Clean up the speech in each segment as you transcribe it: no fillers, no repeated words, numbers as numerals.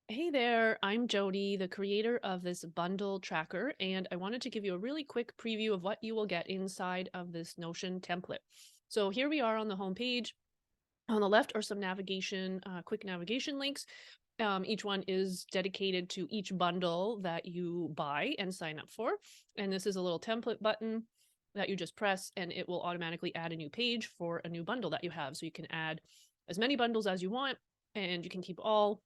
Hey there, I'm Jody, the creator of this bundle tracker, and I wanted to give you a really quick preview of what you will get inside of this Notion template. So here we are on the home page. On the left are some quick navigation links. Each one is dedicated to each bundle that you buy and sign up for. And this is a little template button that you just press, and it will automatically add a new page for a new bundle that you have. So you can add as many bundles as you want, and you can keep all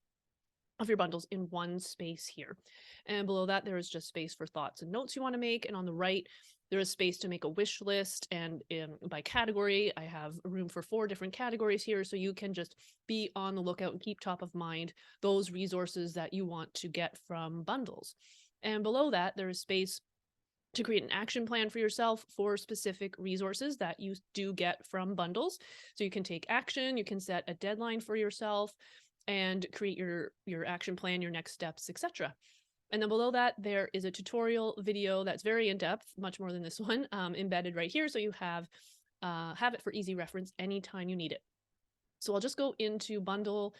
of your bundles in one space here. And below that, there is just space for thoughts and notes you want to make. And on the right, there is space to make a wish list. And by category, I have room for 4 different categories here. So you can just be on the lookout and keep top of mind those resources that you want to get from bundles. And below that, there is space to create an action plan for yourself for specific resources that you do get from bundles. So you can take action, you can set a deadline for yourself and create your action plan, your next steps, etc. And then below that, there is a tutorial video that's very in-depth, much more than this one, embedded right here. So you have it for easy reference anytime you need it. So I'll just go into bundle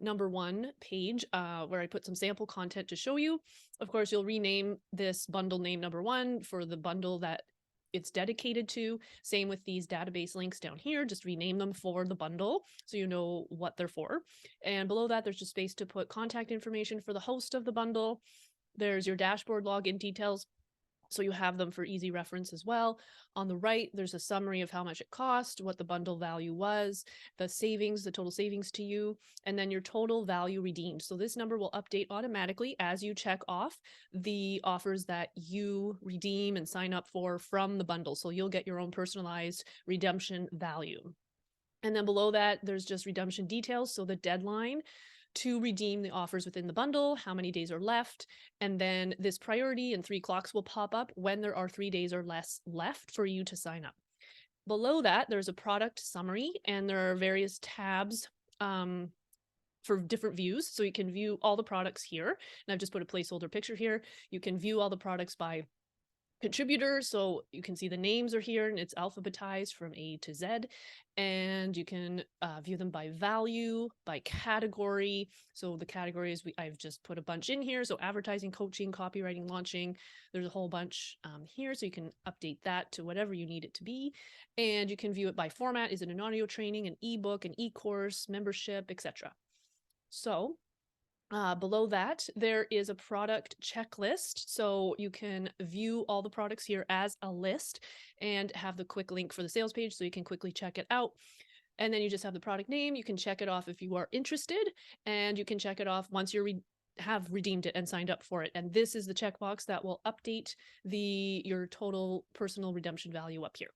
number 1 page where I put some sample content to show you. Of course, you'll rename this bundle name number 1 for the bundle that it's dedicated to. Same with these database links down here, just rename them for the bundle so you know what they're for. And below that, there's just space to put contact information for the host of the bundle. There's your dashboard login details, so you have them for easy reference as well. On the right, there's a summary of how much it cost, what the bundle value was, the savings, the total savings to you, and then your total value redeemed. So this number will update automatically as you check off the offers that you redeem and sign up for from the bundle. So you'll get your own personalized redemption value. And then below that, there's just redemption details. So the deadline to redeem the offers within the bundle, how many days are left, and then this priority and 3 clocks will pop up when there are 3 days or less left for you to sign up. Below that, there's a product summary, and there are various tabs for different views. So you can view all the products here. And I've just put a placeholder picture here. You can view all the products by contributor, so you can see the names are here and it's alphabetized from A to Z, and you can view them by value, by category. So the categories I've just put a bunch in here. So advertising, coaching, copywriting, launching, there's a whole bunch here, so you can update that to whatever you need it to be. And you can view it by format. Is it an audio training, an ebook, an e-course, membership, etc. So below that, there is a product checklist. So you can view all the products here as a list and have the quick link for the sales page so you can quickly check it out. And then you just have the product name. You can check it off if you are interested, and you can check it off once you have redeemed it and signed up for it. And this is the checkbox that will update your total personal redemption value up here.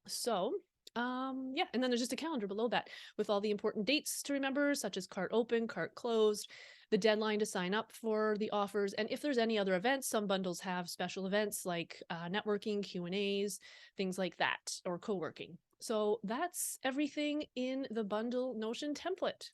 So yeah, and then there's just a calendar below that with all the important dates to remember, such as cart open, cart closed, the deadline to sign up for the offers, and if there's any other events. Some bundles have special events like networking, Q&As, things like that, or co-working. So that's everything in the bundle Notion template.